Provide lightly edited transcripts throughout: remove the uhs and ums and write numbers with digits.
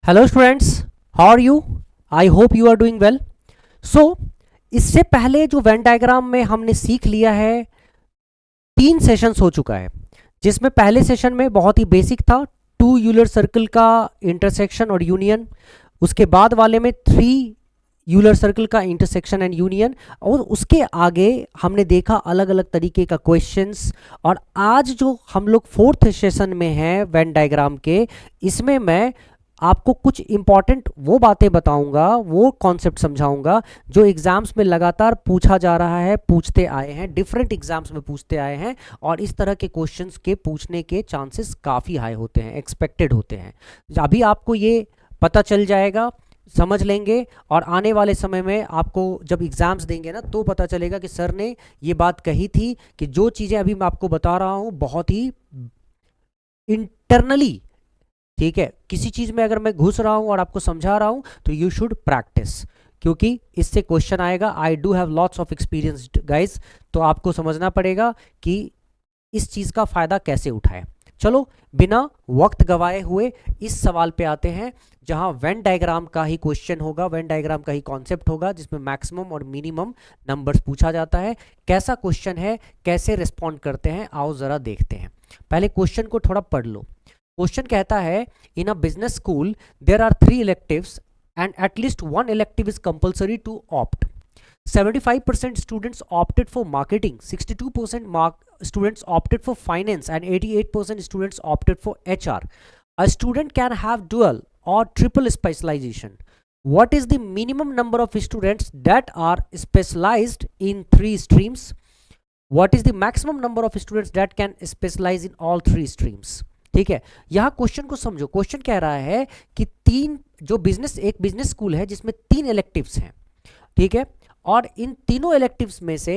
Hello students, how are you? I hope you are doing well. So इससे पहले जो Venn diagram में हमने सीख लिया है, 3 सेशंस हो चुका है, जिसमें पहले सेशन में बहुत ही बेसिक था, 2 यूलर सर्कल का इंटरसेक्शन और यूनियन। उसके बाद वाले में 3 यूलर सर्कल का इंटरसेक्शन एंड यूनियन। और उसके आगे हमने देखा अलग अलग तरीके का क्वेश्चंस। और आज जो हम लोग 4th सेशन में हैं वेन डायग्राम के, इसमें मैं आपको कुछ इंपॉर्टेंट वो बातें बताऊंगा, वो कॉन्सेप्ट समझाऊंगा जो एग्जाम्स में लगातार पूछा जा रहा है, पूछते आए हैं, डिफरेंट एग्जाम्स में पूछते आए हैं। और इस तरह के क्वेश्चंस के पूछने के चांसेस काफ़ी हाई होते हैं, एक्सपेक्टेड होते हैं। अभी आपको ये पता चल जाएगा, समझ लेंगे, और आने वाले समय में आपको जब एग्ज़ाम्स देंगे ना, तो पता चलेगा कि सर ने ये बात कही थी कि जो चीज़ें अभी मैं आपको बता रहा हूँ बहुत ही इंटरनली, ठीक है, किसी चीज में अगर मैं घुस रहा हूं और आपको समझा रहा हूं तो यू शुड प्रैक्टिस, क्योंकि इससे क्वेश्चन आएगा। I do have lots of experience guys, तो आपको समझना पड़ेगा कि इस चीज का फायदा कैसे उठाएं। चलो बिना वक्त गवाए हुए इस सवाल पे आते हैं, जहां वेन डायग्राम का ही क्वेश्चन होगा, वेन डायग्राम का ही कॉन्सेप्ट होगा, जिसमें मैक्सिमम और मिनिमम नंबर्स पूछा जाता है। कैसा क्वेश्चन है, कैसे रिस्पॉन्ड करते हैं, आओ जरा देखते हैं। पहले क्वेश्चन को थोड़ा पढ़ लो। क्वेश्चन कहता है, in a business school there are 3 electives and at least 1 elective is compulsory to opt. 75% students opted for marketing, 62% students opted for finance, and 88% students opted for HR. A student can have dual or triple specialization. What is the minimum number of students that are specialized in 3 streams? What is the maximum number of students that can specialize in all 3 streams? ठीक है, यहां question को समझो। Question कह रहा है कि एक बिजनेस स्कूल है जिसमें 3 इलेक्टिव्स हैं, ठीक है, और इन तीनों इलेक्टिव्स में से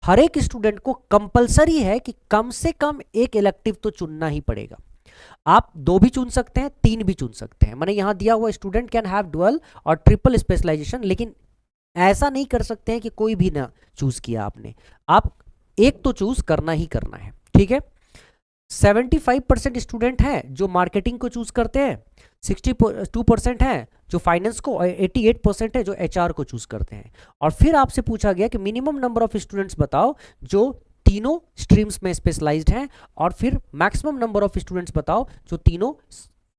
हर एक स्टूडेंट को कंपलसरी है कि कम से कम एक इलेक्टिव तो चुनना ही पड़ेगा। आप 2 भी चुन सकते हैं, 3 भी चुन सकते हैं। मैंने यहां दिया हुआ स्टूडेंट कैन हैव डुअल और ट्रिपल स्पेशलाइजेशन, लेकिन ऐसा नहीं कर सकते हैं कि कोई भी ना चूज किया आपने, आप एक तो चूज करना ही करना है, ठीक है। 75% स्टूडेंट हैं जो मार्केटिंग को चूज करते हैं, 62% हैं जो फाइनेंस को, और 88% है जो एचआर को चूज करते हैं। और फिर आपसे पूछा गया कि मिनिमम नंबर ऑफ स्टूडेंट्स बताओ जो तीनों स्ट्रीम्स में स्पेशलाइज्ड हैं, और फिर मैक्सिमम नंबर ऑफ स्टूडेंट्स बताओ जो तीनों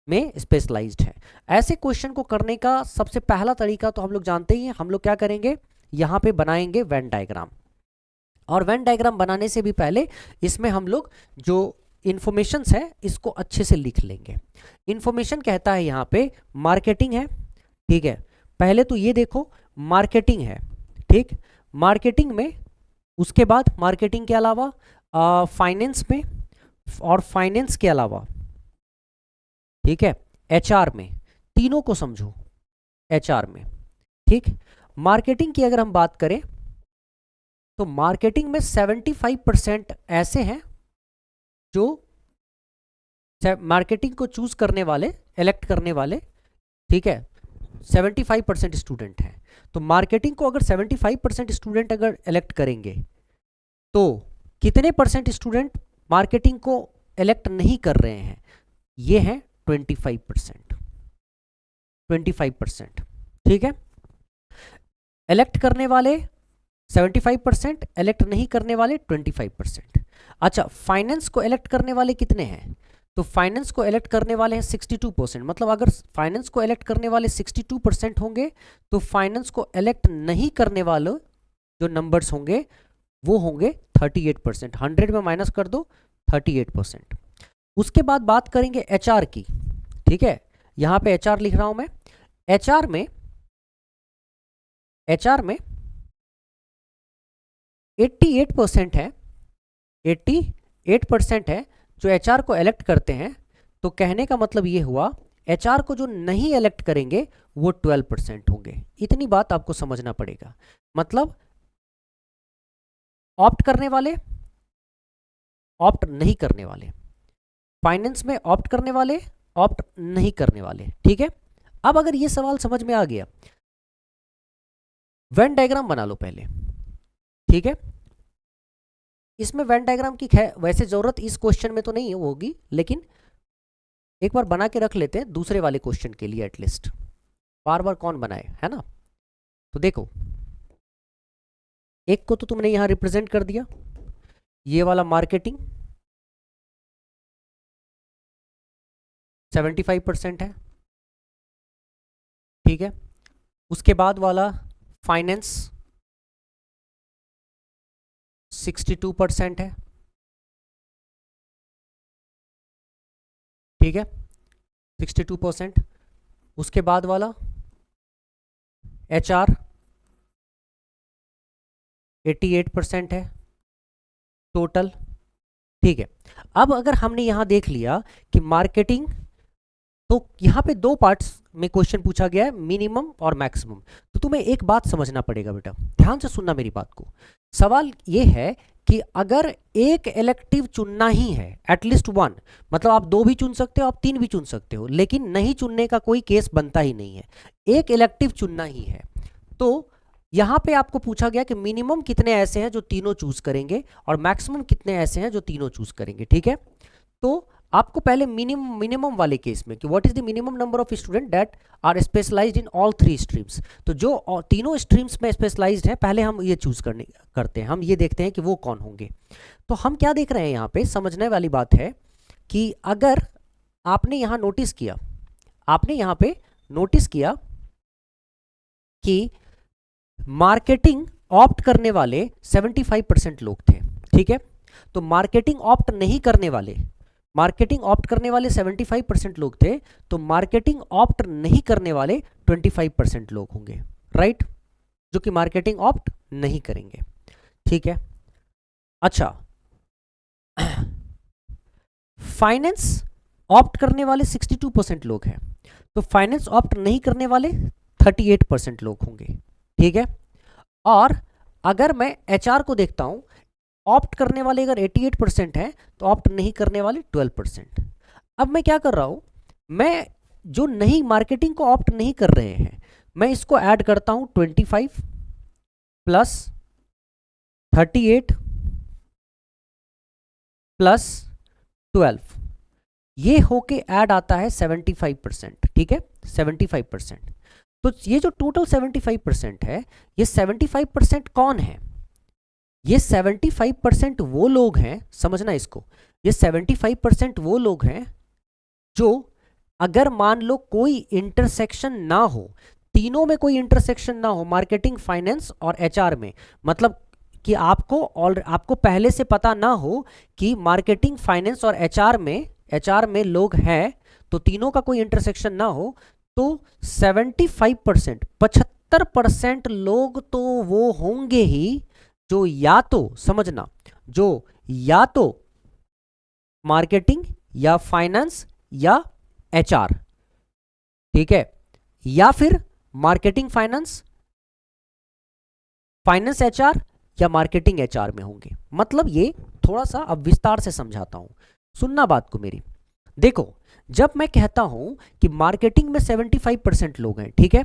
में स्पेशलाइज्ड है। ऐसे क्वेश्चन को करने का सबसे पहला तरीका तो हम लोग जानते ही हैं। हम लोग क्या करेंगे, यहाँ पे बनाएंगे वेन डायग्राम। और वेन डायग्राम बनाने से भी पहले इसमें हम लोग जो इंफॉर्मेशंस है इसको अच्छे से लिख लेंगे। इंफॉर्मेशन कहता है यहाँ पे मार्केटिंग है, ठीक है। पहले तो ये देखो मार्केटिंग है, ठीक। मार्केटिंग में, उसके बाद मार्केटिंग के अलावा फाइनेंस में, और फाइनेंस के अलावा, ठीक है, एचआर में। तीनों को समझो, एचआर में, ठीक। मार्केटिंग की अगर हम बात करें तो मार्केटिंग में 75% ऐसे हैं जो मार्केटिंग को चूज करने वाले, इलेक्ट करने वाले, ठीक है, 75% स्टूडेंट हैं। तो मार्केटिंग को अगर 75% स्टूडेंट अगर इलेक्ट करेंगे तो कितने परसेंट स्टूडेंट मार्केटिंग को इलेक्ट नहीं कर रहे हैं? ये हैं 25%, 25%, ठीक है। इलेक्ट करने वाले 75%, इलेक्ट नहीं करने वाले 25%। अच्छा, फाइनेंस को इलेक्ट करने वाले कितने हैं? तो फाइनेंस को इलेक्ट करने वाले हैं 62%। मतलब अगर फाइनेंस को इलेक्ट करने वाले 62% होंगे तो फाइनेंस को इलेक्ट नहीं करने वाले जो नंबर्स होंगे वो होंगे 38%। 100 में माइनस कर दो 38%। उसके बाद बात करेंगे एचआर की, ठीक है। यहां पे एचआर लिख रहा हूं मैं। एचआर में 88% है, 88% है जो एचआर को इलेक्ट करते हैं। तो कहने का मतलब ये हुआ एचआर को जो नहीं इलेक्ट करेंगे वो 12% होंगे। इतनी बात आपको समझना पड़ेगा। मतलब ऑप्ट करने वाले, ऑप्ट नहीं करने वाले, फाइनेंस में ऑप्ट करने वाले, ऑप्ट नहीं करने वाले, ठीक है। अब अगर ये सवाल समझ में आ गया, वेन डायग्राम बना लो पहले, ठीक है। इसमें वेन डायग्राम की वैसे जरूरत इस क्वेश्चन में तो नहीं होगी, लेकिन एक बार बना के रख लेते हैं दूसरे वाले क्वेश्चन के लिए एटलीस्ट, बार बार कौन बनाए, है ना। तो देखो, एक को तो तुमने यहां रिप्रेजेंट कर दिया, ये वाला मार्केटिंग 75% है, ठीक है। उसके बाद वाला फाइनेंस 62% है, ठीक है, 62%। उसके बाद वाला HR 88% है टोटल, ठीक है। अब अगर हमने यहां देख लिया कि मार्केटिंग, तो यहां पे दो पार्ट्स में क्वेश्चन पूछा गया है, मिनिमम और मैक्सिमम। तो तुम्हें एक बात समझना पड़ेगा बेटा, ध्यान से सुनना मेरी बात को। सवाल ये है कि अगर एक इलेक्टिव चुनना ही है, एटलीस्ट वन, मतलब आप 2 भी चुन सकते हो, आप 3 भी चुन सकते हो, लेकिन नहीं चुनने का कोई केस बनता ही नहीं है, एक इलेक्टिव चुनना ही है। तो यहां पे आपको पूछा गया कि मिनिमम कितने ऐसे हैं जो तीनों चूज करेंगे और मैक्सिमम कितने ऐसे हैं जो तीनों चूज करेंगे, ठीक है। तो आपको पहले मिनिमम वाले केस में कि what is the minimum number of student that are specialized in all 3 streams, तो जो तीनों स्ट्रीम्स में स्पेशलाइज्ड हैं, पहले हम ये चूज करते हैं, हम ये देखते हैं कि वो कौन होंगे। तो हम क्या देख रहे हैं यहाँ पे, समझने वाली बात है कि अगर आपने यहाँ नोटिस किया, आपने यहाँ पे नोटिस किया कि मार्केटिंग ऑप्ट करने वाले 75% लोग थे, ठीक है। तो मार्केटिंग ऑप्ट नहीं करने वाले, मार्केटिंग ऑप्ट करने वाले 75% लोग थे, तो मार्केटिंग ऑप्ट नहीं करने वाले 25% लोग होंगे, राइट, जो कि मार्केटिंग ऑप्ट नहीं करेंगे, ठीक है। अच्छा, फाइनेंस ऑप्ट करने वाले 62% लोग हैं, तो फाइनेंस ऑप्ट नहीं करने वाले 38% लोग होंगे, ठीक है। और अगर मैं HR को देखता हूं, ऑप्ट करने वाले अगर 88% हैं तो ऑप्ट नहीं करने वाले 12%। अब मैं क्या कर रहा हूं, मैं जो नहीं मार्केटिंग को ऑप्ट नहीं कर रहे हैं, मैं इसको ऐड करता हूं 25 प्लस 38 प्लस 12, ये होके ऐड आता है 75%, ठीक है, 75%। तो ये जो टोटल 75% है, ये 75% कौन है, ये 75% वो लोग हैं, समझना इसको, ये 75% वो लोग हैं जो अगर मान लो कोई इंटरसेक्शन ना हो, तीनों में कोई इंटरसेक्शन ना हो, मार्केटिंग, फाइनेंस और HR में, मतलब कि आपको पहले से पता ना हो कि मार्केटिंग, फाइनेंस और HR में लोग हैं, तो तीनों का कोई इंटरसेक्शन ना हो, तो 75%, 75% लोग तो वो होंगे ही जो या तो, समझना, जो या तो मार्केटिंग या फाइनेंस या HR, ठीक है, या फिर मार्केटिंग फाइनेंस, फाइनेंस HR या मार्केटिंग HR में होंगे। मतलब ये थोड़ा सा अब विस्तार से समझाता हूं, सुनना बात को मेरी। देखो, जब मैं कहता हूं कि मार्केटिंग में 75% लोग हैं, ठीक है,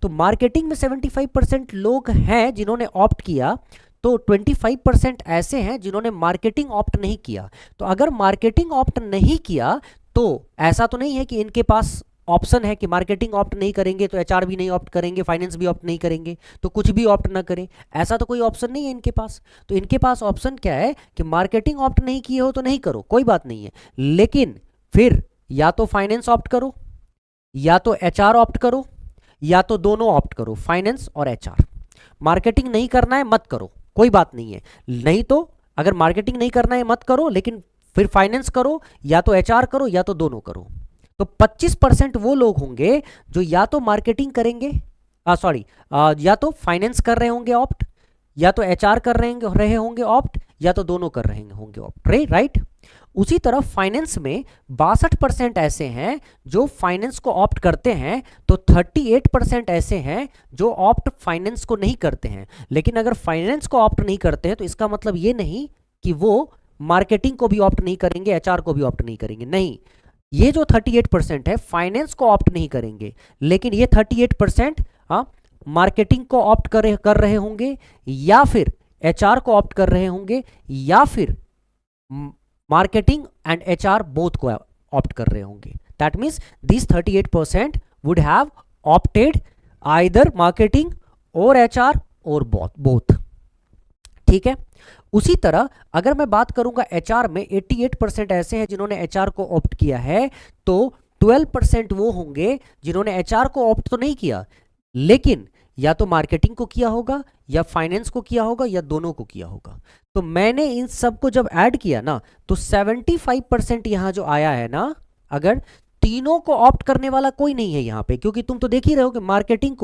तो मार्केटिंग में 75% लोग हैं जिन्होंने ऑप्ट किया, तो 25% ऐसे हैं जिन्होंने मार्केटिंग ऑप्ट नहीं किया। तो अगर मार्केटिंग ऑप्ट नहीं किया, तो ऐसा तो नहीं है कि इनके पास ऑप्शन है कि मार्केटिंग ऑप्ट नहीं करेंगे तो HR भी नहीं ऑप्ट करेंगे, फाइनेंस भी ऑप्ट नहीं करेंगे, तो कुछ भी ऑप्ट ना करें, ऐसा तो कोई ऑप्शन नहीं है इनके पास। तो इनके पास ऑप्शन क्या है कि मार्केटिंग ऑप्ट नहीं किए हो तो नहीं करो, कोई बात नहीं है, लेकिन फिर या तो फाइनेंस ऑप्ट करो, या तो HR ऑप्ट करो, या तो दोनों ऑप्ट करो, फाइनेंस और HR। मार्केटिंग नहीं करना है मत करो, कोई बात नहीं है, नहीं तो अगर मार्केटिंग नहीं करना है मत करो, लेकिन फिर फाइनेंस करो, या तो HR करो, या तो दोनों करो। तो 25% वो लोग होंगे जो या तो मार्केटिंग करेंगे, या तो फाइनेंस कर रहे होंगे ऑप्ट, या तो HR कर रहे होंगे ऑप्ट, या तो दोनों कर रहे होंगे ऑप्ट, राइट। उसी तरह फाइनेंस में 62% ऐसे हैं जो फाइनेंस को ऑप्ट करते हैं, तो 38% ऐसे हैं जो ऑप्ट फाइनेंस को नहीं करते हैं। लेकिन अगर फाइनेंस को ऑप्ट नहीं करते हैं तो इसका मतलब ये नहीं कि वो मार्केटिंग को भी ऑप्ट नहीं करेंगे, HR को भी ऑप्ट नहीं करेंगे, नहीं। ये जो 38% है फाइनेंस को ऑप्ट नहीं करेंगे, लेकिन ये 38% मार्केटिंग को ऑप्ट कर रहे होंगे, या फिर HR को ऑप्ट कर रहे होंगे, या फिर मार्केटिंग एंड HR बोथ को ऑप्ट कर रहे होंगे। That means this 38% would have opted either marketing और एचआर और बोथ। ठीक है, उसी तरह अगर मैं बात करूंगा एचआर में 88% ऐसे हैं जिन्होंने एचआर को ऑप्ट किया है, तो 12% वो होंगे जिन्होंने एचआर को ऑप्ट तो नहीं किया, लेकिन या तो मार्केटिंग को किया होगा या फाइनेंस को किया होगा या दोनों को किया होगा। तो मैंने इन सब को जब ऐड किया ना, तो 75% यहां जो आया है ना, अगर तीनों को ऑप्ट करने वाला कोई नहीं है यहाँ पे, क्योंकि तुम तो देख ही रहे हो कि मार्केटिंग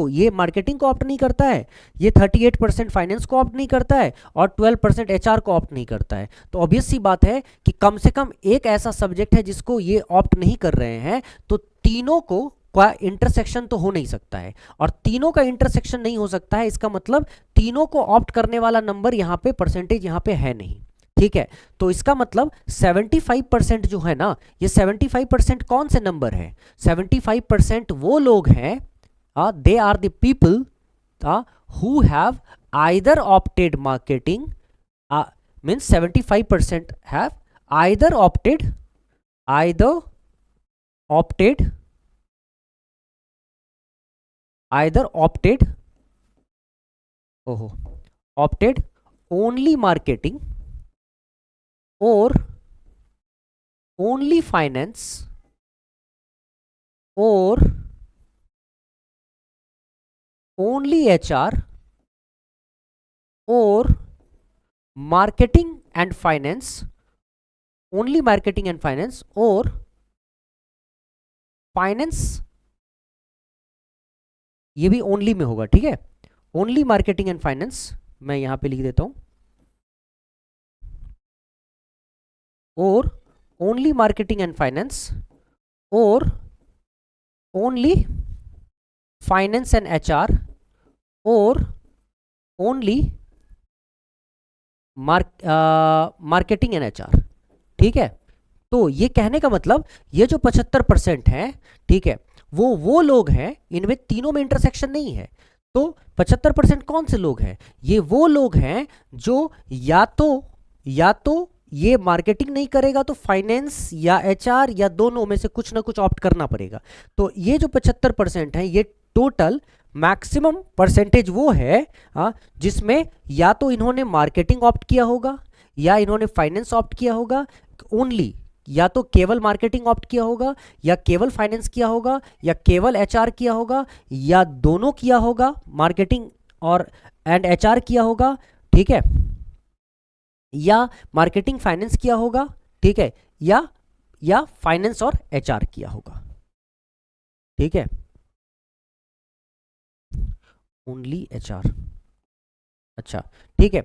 को ऑप्ट नहीं करता है, ये 38% फाइनेंस को ऑप्ट नहीं करता है और 12% एचआर को ऑप्ट नहीं करता है। तो ऑब्वियस सी बात है कि कम से कम एक ऐसा सब्जेक्ट है जिसको ये ऑप्ट नहीं कर रहे हैं, तो तीनों को का इंटरसेक्शन तो हो नहीं सकता है, और तीनों का इंटरसेक्शन नहीं हो सकता है, इसका मतलब तीनों को ऑप्ट करने वाला नंबर यहाँ पे परसेंटेज यहाँ पे है नहीं। ठीक है, तो इसका मतलब 75% जो है ना, ये 75% कौन से नंबर है? 75% वो लोग हैं, they are the people who have either opted marketing, means 75% have either opted only marketing or only finance or only HR or marketing and finance, only marketing and finance or finance, ये भी only में होगा। ठीक है, only marketing and finance मैं यहां पे लिख देता हूं, और ओनली मार्केटिंग एंड फाइनेंस और ओनली फाइनेंस एंड एचआर और ओनली मार्केटिंग एंड एचआर। ठीक है, तो ये कहने का मतलब ये जो 75% है, ठीक है, वो लोग हैं, इनमें तीनों में इंटरसेक्शन नहीं है। तो 75% कौन से लोग हैं? ये वो लोग हैं जो या तो ये मार्केटिंग नहीं करेगा तो फाइनेंस या एचआर या दोनों में से कुछ ना कुछ ऑप्ट करना पड़ेगा। तो ये जो 75% है, ये टोटल मैक्सिमम परसेंटेज वो है जिसमें या तो इन्होंने मार्केटिंग ऑप्ट किया होगा या इन्होंने फाइनेंस ऑप्ट किया होगा ओनली, या तो केवल मार्केटिंग ऑप्ट किया होगा या केवल फाइनेंस किया होगा या केवल एचआर किया होगा या दोनों किया होगा, मार्केटिंग और एंड एचआर किया होगा। ठीक है, या मार्केटिंग फाइनेंस किया होगा। ठीक है, या फाइनेंस और एचआर किया होगा। ठीक है, ओनली एचआर, अच्छा ठीक है,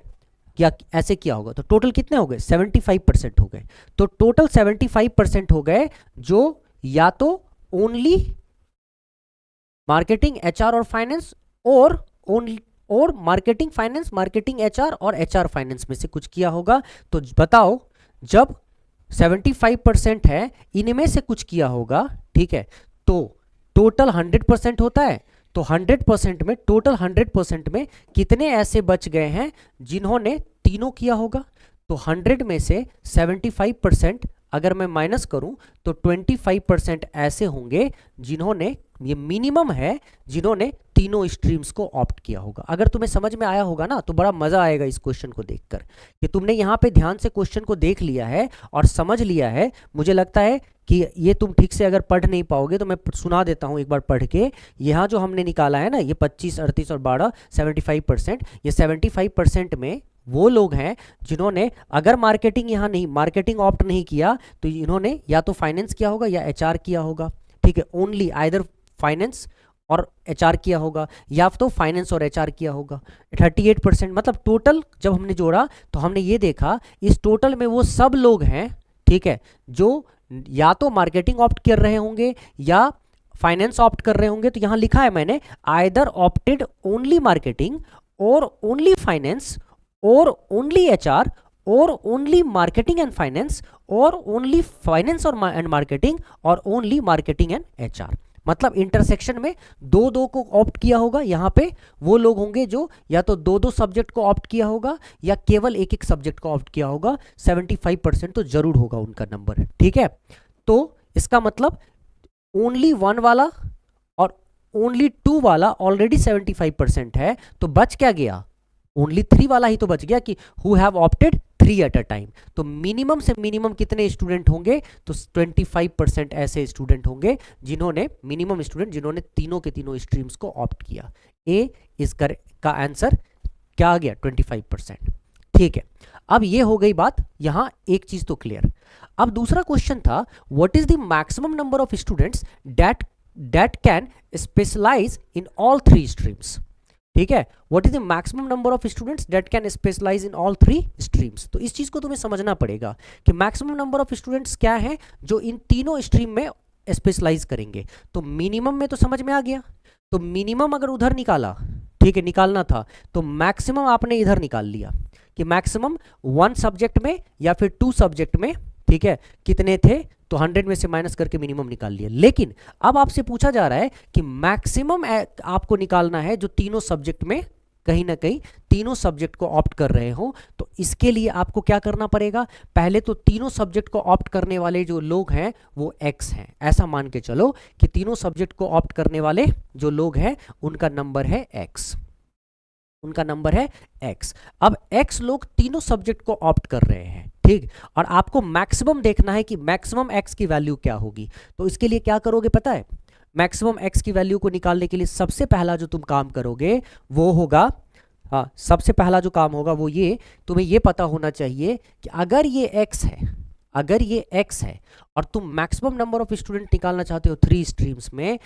या ऐसे किया होगा। तो टोटल कितने हो गए? 75% हो गए। तो टोटल 75% हो गए जो या तो ओनली मार्केटिंग एचआर और फाइनेंस और मार्केटिंग फाइनेंस, मार्केटिंग एचआर और एचआर फाइनेंस में से कुछ किया होगा। तो बताओ, जब 75% है, इनमें से कुछ किया होगा, ठीक है, तो टोटल 100% होता है। तो 100% में, टोटल 100% में कितने ऐसे बच गए हैं जिन्होंने तीनों किया होगा? तो 100 में से 75% अगर मैं माइनस करूं तो 25% ऐसे होंगे जिन्होंने, ये मिनिमम है, जिन्होंने तीनों स्ट्रीम्स को ऑप्ट किया होगा। अगर तुम्हें समझ में आया होगा ना, तो बड़ा मजा आएगा इस क्वेश्चन को देखकर कि तुमने यहाँ पे ध्यान से क्वेश्चन को देख लिया है और समझ लिया है। मुझे लगता है कि ये तुम ठीक से अगर पढ़ नहीं पाओगे तो मैं सुना देता हूँ एक बार पढ़ के। यहाँ जो हमने निकाला है ना, ये 25, 38 और 12, 75%, ये 75% में वो लोग हैं जिन्होंने अगर मार्केटिंग यहाँ नहीं, मार्केटिंग ऑप्ट नहीं किया, तो इन्होंने या तो फाइनेंस किया होगा या एचआर किया होगा। ठीक है, ओनली आइदर फाइनेंस और एचआर किया होगा या तो फाइनेंस और एचआर किया होगा। 38%, मतलब टोटल जब हमने जोड़ा तो हमने ये देखा, इस टोटल में वो सब लोग हैं, ठीक है, जो या तो मार्केटिंग ऑप्ट कर रहे होंगे या फाइनेंस ऑप्ट कर रहे होंगे। तो यहाँ लिखा है मैंने, आइदर ऑप्टेड ओनली मार्केटिंग और ओनली फाइनेंस और ओनली एचआर और ओनली मार्केटिंग एंड फाइनेंस और ओनली फाइनेंस और एंड मार्केटिंग और ओनली मार्केटिंग एंड एचआर। मतलब इंटरसेक्शन में दो दो को ऑप्ट किया होगा। यहाँ पे वो लोग होंगे जो या तो दो दो सब्जेक्ट को ऑप्ट किया होगा या केवल एक एक सब्जेक्ट को ऑप्ट किया होगा। 75% तो जरूर होगा उनका नंबर। ठीक है, तो इसका मतलब ओनली 1 वाला और ओनली 2 वाला ऑलरेडी 75% है, तो बच क्या गया, ओनली 3 वाला ही तो बच गया कि who have opted 3 at a time. तो मिनिमम से मिनिमम कितने स्टूडेंट होंगे, तो 25% ऐसे स्टूडेंट होंगे जिन्होंने, मिनिमम स्टूडेंट जिन्होंने तीनों के तीनों स्ट्रीम्स को ऑप्ट किया। ए इस का आंसर क्या आ गया, 25%। ठीक है, अब ये हो गई बात, यहां एक चीज तो क्लियर। अब दूसरा क्वेश्चन था, what is the maximum number of students that can specialize in all 3 streams. ठीक है, what is the maximum number of students that can specialize in all 3 streams. तो इस चीज को तुम्हें समझना पड़ेगा कि मैक्सिमम नंबर ऑफ स्टूडेंट्स क्या है जो इन तीनों स्ट्रीम में स्पेशलाइज करेंगे। तो मिनिमम में तो समझ में आ गया, तो मिनिमम अगर उधर निकाला, ठीक है, निकालना था, तो मैक्सिमम आपने इधर निकाल लिया कि मैक्सिमम 1 सब्जेक्ट में या फिर 2 सब्जेक्ट में, ठीक है, कितने थे, तो 100 में से माइनस करके मिनिमम निकाल लिया। लेकिन अब आपसे पूछा जा रहा है कि मैक्सिमम आपको निकालना है जो तीनों सब्जेक्ट में कहीं ना कहीं तीनों सब्जेक्ट को ऑप्ट कर रहे हो। तो इसके लिए आपको क्या करना पड़ेगा, पहले तो तीनों सब्जेक्ट को ऑप्ट करने वाले जो लोग हैं वो x हैं। ऐसा मान के चलो कि तीनों सब्जेक्ट को ऑप्ट करने वाले जो लोग हैं उनका नंबर है x, उनका नंबर है x। अब x लोग तीनों सब्जेक्ट को ऑप्ट कर रहे हैं, ठीक, और आपको मैक्सिमम देखना है कि मैक्सिमम x की वैल्यू क्या होगी। तो इसके लिए क्या करोगे पता है, मैक्सिमम x की वैल्यू को निकालने के लिए सबसे पहला जो तुम काम करोगे वो होगा, हाँ, सबसे पहला जो काम होगा वो ये, तुम्हें ये पता होना चाहिए कि अगर ये x है, अगर ये x है और तुम मैक्सिमम नंबर ऑफ स्टूडेंट निकालना चाहते हो 3 स्ट्रीम्स में,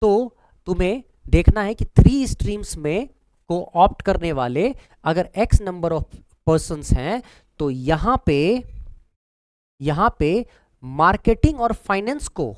तो तुम्हें देखना है कि 3 स्ट्रीम्स में को ऑप्ट करने वाले अगर x नंबर ऑफ पर्सन्स हैं, तो यहां पे मार्केटिंग और फाइनेंस को,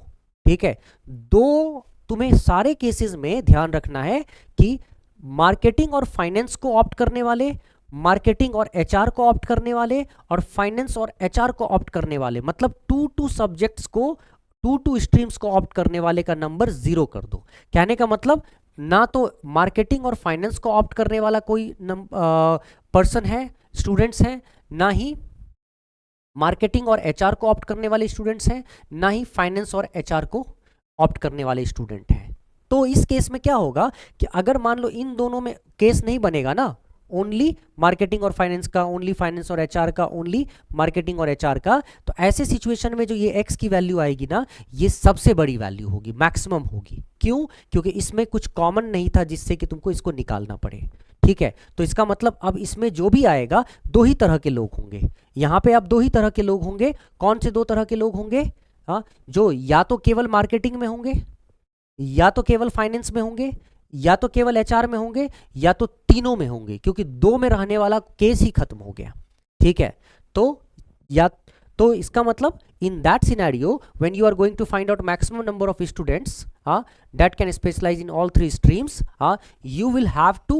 ठीक है, दो तुम्हें सारे केसेस में ध्यान रखना है कि मार्केटिंग और फाइनेंस को ऑप्ट करने वाले, मार्केटिंग और एचआर को ऑप्ट करने वाले और फाइनेंस और एचआर को ऑप्ट करने वाले, मतलब 2 सब्जेक्ट्स को, 2 स्ट्रीम्स को ऑप्ट करने वाले का नंबर 0 कर दो। कहने का मतलब ना तो मार्केटिंग और फाइनेंस को ऑप्ट करने वाला कोई पर्सन है, स्टूडेंट्स हैं, ना ही मार्केटिंग और एचआर को ऑप्ट करने वाले स्टूडेंट्स हैं, ना ही फाइनेंस और एचआर को ऑप्ट करने वाले स्टूडेंट हैं। तो इस केस में क्या होगा कि अगर मान लो इन दोनों में केस नहीं बनेगा ना, ओनली मार्केटिंग और फाइनेंस का, ओनली फाइनेंस और एचआर का, ओनली मार्केटिंग और एचआर का, तो ऐसे सिचुएशन में जो ये एक्स की वैल्यू आएगी ना, ये सबसे बड़ी वैल्यू होगी, मैक्सिमम होगी। क्यों? क्योंकि इसमें कुछ कॉमन नहीं था जिससे कि तुमको इसको निकालना पड़े। ठीक है, तो इसका मतलब अब इसमें जो भी आएगा 2 ही तरह के लोग होंगे। यहाँ पे अब 2 ही तरह के लोग होंगे। कौन से 2 तरह के लोग होंगे? हाँ, जो या तो केवल मार्केटिंग में होंगे, या तो केवल फाइनेंस में होंगे, या तो केवल एचआर में होंगे, या तो तीनों में होंगे, क्योंकि 2 में रहने वाला केस ही खत्म हो गया। ठीक है, तो या तो इसका मतलब in that scenario when you are going to find out maximum number of students that can specialize in all 3 streams, you will have to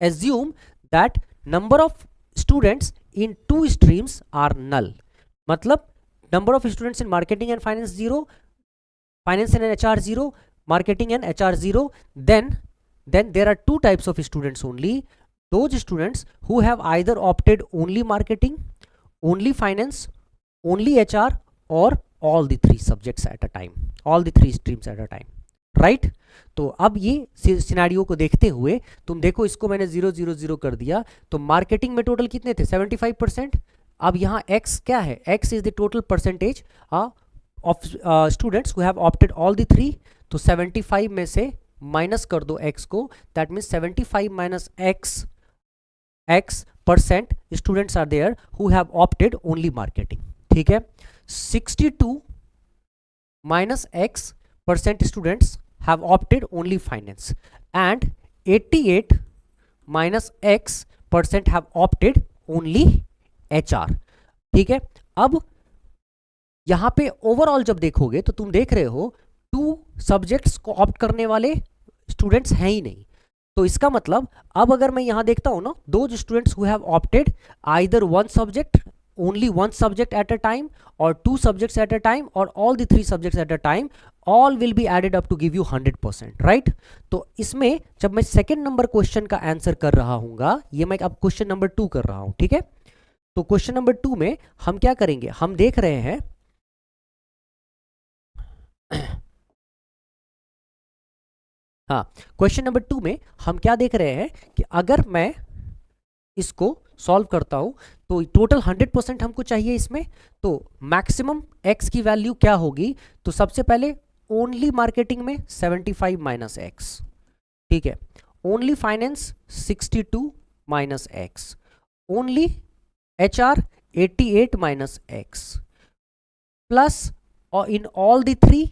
assume that number of students in 2 streams are null. मतलब number of students in marketing and finance 0, finance and HR 0, marketing and HR 0. Then there are 2 types of students only. Those students who have either opted only marketing, only finance, only HR or all the 3 subjects at a time, all the 3 streams at a time, right? तो अब ये scenario को देखते हुए तुम देखो, इसको मैंने 0 0 0 कर दिया, तो मार्केटिंग में टोटल कितने थे? 75%। अब यहाँ x क्या है? x is the total percentage of students who have opted all the 3। तो 75 में से माइनस कर दो x को, that means 75 minus x percent students are there who have opted only marketing. ठीक है, 62 minus x percent students have opted only finance and 88 minus x percent have opted only HR। ठीक है, अब यहां पे ओवरऑल जब देखोगे तो तुम देख रहे हो 2 सब्जेक्ट्स को ऑप्ट करने वाले स्टूडेंट्स हैं ही नहीं। तो इसका मतलब अब अगर मैं यहां देखता हूं ना, those students who have opted either one subject, only one subject at a time, or 2 subjects at a time, or all the 3 subjects at a time, all will be added up to give you 100%, right? तो इसमें जब मैं second number question का answer कर रहा हूँगा, ये मैं अब क्वेश्चन नंबर 2 कर रहा हूँ। ठीक है, तो क्वेश्चन नंबर 2 में हम क्या करेंगे? हम देख रहे हैं हाँ, क्वेश्चन नंबर 2 में हम क्या देख रहे हैं कि अगर मैं इसको सॉल्व करता हूं तो टोटल 100% हमको चाहिए इसमें, तो मैक्सिमम x की वैल्यू क्या होगी? तो सबसे पहले ओनली मार्केटिंग में 75 माइनस एक्स, ठीक है, only finance 62 minus x, only HR 88 minus x, plus और in all the three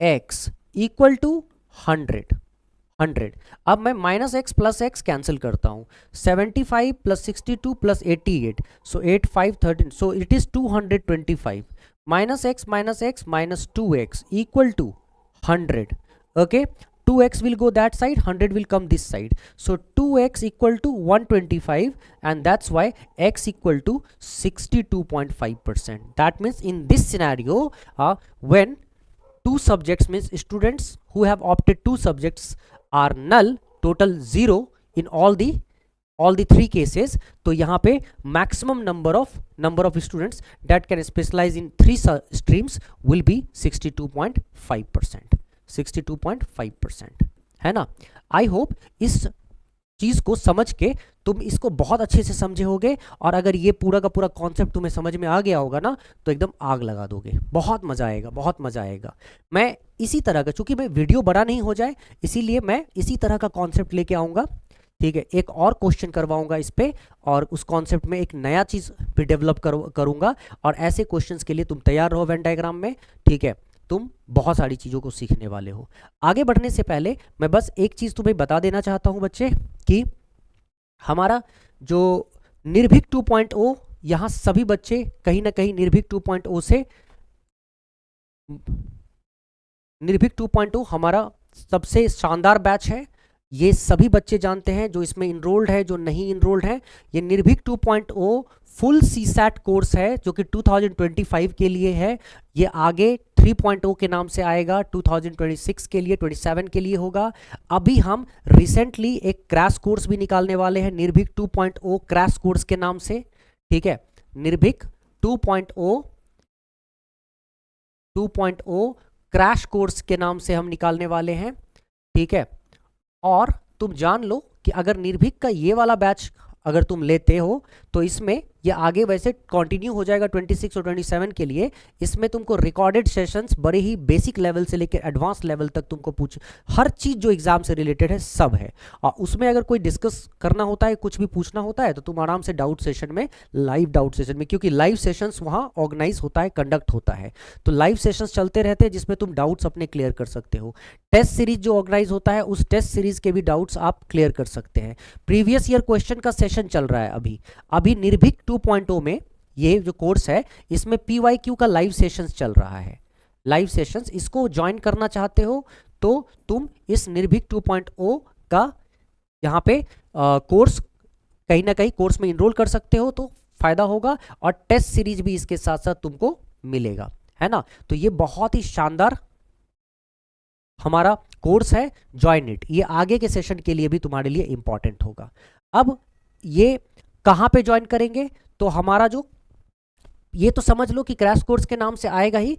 x equal to 100। अब मैं minus x plus x cancel करता हूं, 75 plus 62 plus 88, so 8 5 13, so it is 225 minus x minus 2x equal to 100. Okay, 2x will go that side, 100 will come this side, so 2x equal to 125, and that's why x equal to 62.5%. That means in this scenario, when two subjects, means students who have opted two subjects are null, total 0 in all the three cases, तो यहाँ पे maximum number of students that can specialize in three streams will be 62.5%. 62.5% है ना। I hope इस चीज को समझ के तुम इसको बहुत अच्छे से समझे होगे, और अगर ये पूरा का पूरा कॉन्सेप्ट तुम्हें समझ में आ गया होगा ना तो एकदम आग लगा दोगे, बहुत मजा आएगा, बहुत मजा आएगा। मैं इसी तरह का, चूंकि मैं वीडियो बड़ा नहीं हो जाए इसीलिए मैं इसी तरह का कॉन्सेप्ट लेके आऊंगा, ठीक है, एक और क्वेश्चन करवाऊंगा इस पे, और उस कॉन्सेप्ट में एक नया चीज भी डेवलप करूंगा, और ऐसे क्वेश्चंस के लिए तुम तैयार रहो वेन डायग्राम में, ठीक है, तुम बहुत सारी चीज़ों को सीखने वाले हो। आगे बढ़ने से पहले मैं बस एक चीज़ तुम्हें बता देना चाहता हूं बच्चे, कि हमारा जो निर्भीक 2.0, यहाँ सभी बच्चे कहीं ना कहीं निर्भीक 2.0 से, निर्भीक 2.0 हमारा सबसे शानदार बैच है, ये सभी बच्चे जानते हैं, जो इसमें इनरोल्ड है, जो नहीं इनरोल्ड है। ये निर्भीक 2.0 फुल सीसैट कोर्स है जो कि 2025 के लिए है। ये आगे 3.0 के नाम से आएगा, 2026 के लिए, 27 के लिए होगा। अभी हम रिसेंटली एक क्रैश कोर्स भी निकालने वाले हैं, निर्भीक 2.0 क्रैश कोर्स के नाम से, ठीक है, निर्भीक 2.0 क्रैश कोर्स के नाम से हम निकालने वाले हैं, ठीक है। और तुम जान लो कि अगर निर्भीक का ये वाला बैच अगर तुम लेते हो तो इसमें ये आगे वैसे कंटिन्यू हो जाएगा 26 और 27 के लिए। इसमें तुमको रिकॉर्डेड सेशंस बड़े ही बेसिक लेवल से लेकर एडवांस लेवल तक तुमको हर चीज़ जो एग्जाम से रिलेटेड है सब है। और उसमें अगर कोई डिस्कस करना होता है, कुछ भी पूछना होता है, तो तुम आराम से डाउट सेशन में, लाइव डाउट सेशन में, क्योंकि लाइव सेशंस वहाँ ऑर्गेनाइज होता है, कंडक्ट होता है, तो लाइव सेशंस चलते रहते हैं जिसमें तुम डाउट्स अपने क्लियर कर सकते हो। टेस्ट सीरीज जो ऑर्गेनाइज होता है, उस टेस्ट सीरीज के भी डाउट्स आप क्लियर कर सकते हैं। प्रीवियस ईयर क्वेश्चन का सेशन चल रहा है अभी निर्भीक 2.0 में, ये जो कोर्स है इसमें PYQ का लाइव सेशंस चल रहा है, लाइव सेशंस। इसको ज्वाइन करना चाहते हो तो तुम इस निर्भीक 2.0 का यहाँ पे कोर्स कहीं ना कहीं कोर्स में इनरोल कर सकते हो, तो फायदा होगा, और टेस्ट सीरीज भी इसके साथ साथ तुमको मिलेगा, है ना। तो ये बहुत ही शानदार हमारा कोर्स है, ज्वाइन इट, ये आगे के सेशन के लिए भी तुम्हारे लिए इंपॉर्टेंट होगा। अब ये कहाँ पे ज्वाइन करेंगे? तो हमारा जो, ये तो समझ लो कि क्रैश कोर्स के नाम से आएगा ही,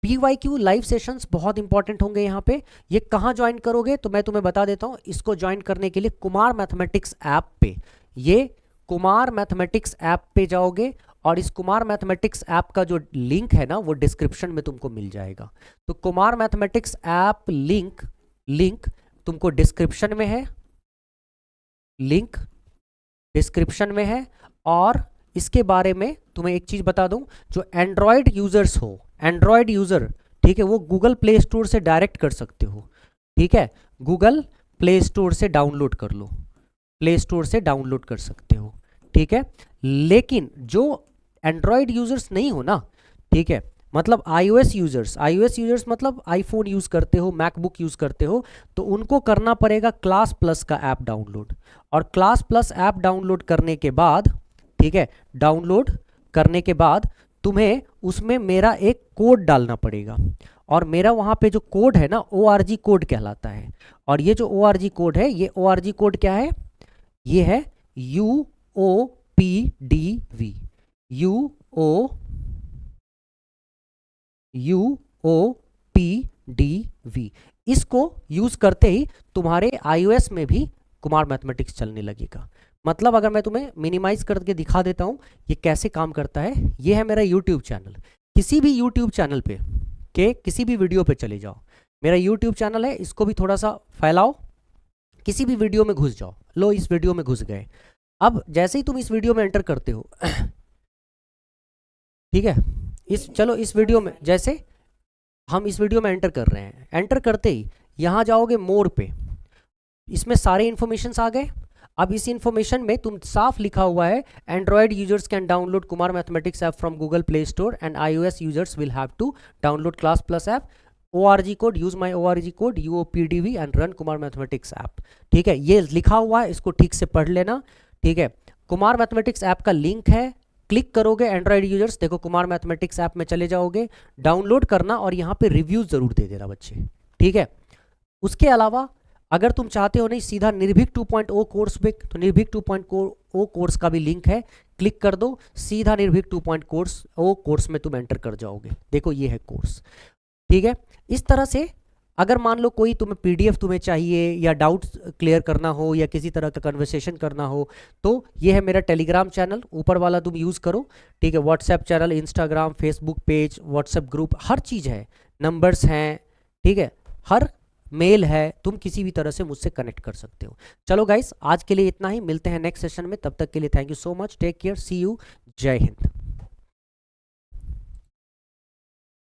PYQ लाइव सेशंस बहुत इंपॉर्टेंट होंगे यहाँ पे। ये कहाँ ज्वाइन करोगे? तो मैं तुम्हें बता देता हूँ। इसको ज्वाइन करने के लिए कुमार मैथमेटिक्स ऐप पे, ये कुमार मैथमेटिक्स ऐप पे जाओगे, और इस कुमार मैथमेटिक्स ऐप का जो लिंक है ना वो डिस्क्रिप्शन में तुमको मिल जाएगा। तो कुमार मैथमेटिक्स ऐप लिंक तुमको डिस्क्रिप्शन में है, लिंक डिस्क्रिप्शन में है। और इसके बारे में तुम्हें एक चीज बता दूं, जो एंड्रॉयड यूजर्स हो, एंड्रॉयड यूजर, ठीक है, वो गूगल प्ले स्टोर से डायरेक्ट कर सकते हो, ठीक है, गूगल प्ले स्टोर से डाउनलोड कर लो, प्ले स्टोर से डाउनलोड कर सकते हो, ठीक है। लेकिन जो एंड्रॉयड यूजर्स नहीं हो ना, ठीक है, मतलब iOS यूजर्स मतलब आईफोन यूज करते हो, मैकबुक यूज करते हो, तो उनको करना पड़ेगा क्लास प्लस का ऐप डाउनलोड। और क्लास प्लस ऐप डाउनलोड करने के बाद, ठीक है, डाउनलोड करने के बाद तुम्हें उसमें मेरा एक कोड डालना पड़ेगा, और मेरा वहाँ पे जो कोड है ना ORG कोड कहलाता है। और ये जो ORG कोड है, ये ORG कोड क्या है? ये है UOPDV, UOPDV, DV। इसको यूज करते ही तुम्हारे iOS में भी कुमार मैथमेटिक्स चलने लगेगा। मतलब अगर मैं तुम्हें मिनिमाइज करके दिखा देता हूं ये कैसे काम करता है। ये है मेरा YouTube चैनल। किसी भी YouTube चैनल पे के किसी भी वीडियो पे चले जाओ, मेरा YouTube चैनल है, इसको भी थोड़ा सा फैलाओ, किसी भी वीडियो में घुस जाओ। लो इस वीडियो में घुस गए। अब जैसे ही तुम इस वीडियो में एंटर करते हो ठीक है, चलो इस वीडियो में जैसे हम इस वीडियो में एंटर कर रहे हैं, एंटर करते ही यहाँ जाओगे मोर पे, इसमें सारे इन्फॉर्मेशंस आ गए। अब इस इन्फॉर्मेशन में तुम साफ लिखा हुआ है Android users can download Kumar mathematics app from Google Play Store and iOS users will have to download Classplus app, ORG code, use my ORG code UOPDV and run Kumar mathematics app. ठीक है, ये लिखा हुआ है, इसको ठीक से पढ़ लेना। ठीक है, कुमार मैथमेटिक्स ऐप का लिंक है, क्लिक करोगे एंड्रॉयड यूजर्स, देखो कुमार मैथमेटिक्स ऐप में चले जाओगे, डाउनलोड करना और यहाँ पे रिव्यूज जरूर दे देना बच्चे। ठीक है, उसके अलावा अगर तुम चाहते हो नहीं सीधा निर्भीक 2.0 कोर्स पे, तो निर्भीक 2.0 कोर्स का भी लिंक है, क्लिक कर दो, सीधा निर्भीक 2.0 कोर्स में तुम एंटर कर जाओगे। देखो ये है कोर्स। ठीक है, इस तरह से अगर मान लो कोई तुम्हें PDF तुम्हें चाहिए या डाउट्स क्लियर करना हो या किसी तरह का कन्वर्सेशन करना हो, तो ये है मेरा टेलीग्राम चैनल, ऊपर वाला तुम यूज़ करो। ठीक है, WhatsApp channel, Instagram, Facebook page, WhatsApp group, हर चीज़ है, नंबर्स हैं। ठीक है, हर मेल है, तुम किसी भी तरह से मुझसे कनेक्ट कर सकते हो। चलो गाइस, आज के लिए इतना ही, मिलते हैं नेक्स्ट सेशन में, तब तक के लिए thank you so much, take care, see you, जय हिंद।